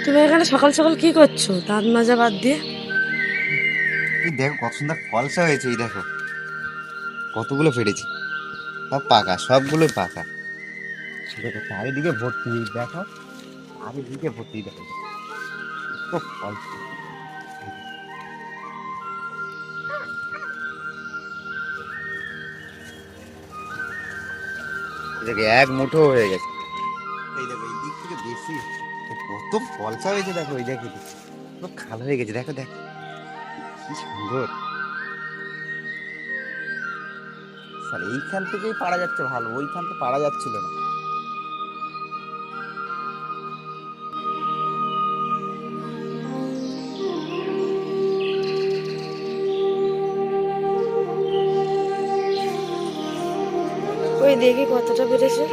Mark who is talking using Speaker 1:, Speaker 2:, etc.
Speaker 1: তুমি এখানে সকাল সকাল কি করছো দাঁত মাজা বাদ দিয়ে?
Speaker 2: এই দেখো কত সুন্দর ফলসা হয়েছে, এই দেখো কতগুলো ফেটেছি। সব পাকা, সবগুলো পাকা। দেখো চারিদিকে ভর্তি, দেখো চারিদিকে ভর্তি, দেখো কত ফলসা। এই দেখো এক মুঠো হয়ে গেছে। এই দেখো এই দিক থেকে বেশি কত ফলসা হয়েছে, দেখো এই দেখো পুরো খাল হয়ে গেছে, দেখো দেখো কি সুন্দর। স্যার এইখান থেকেই পারা যাচ্ছে ভালো, ওইখান তো পারা যাচ্ছিল না।
Speaker 1: ওই দেখি কতটা বেড়েছে।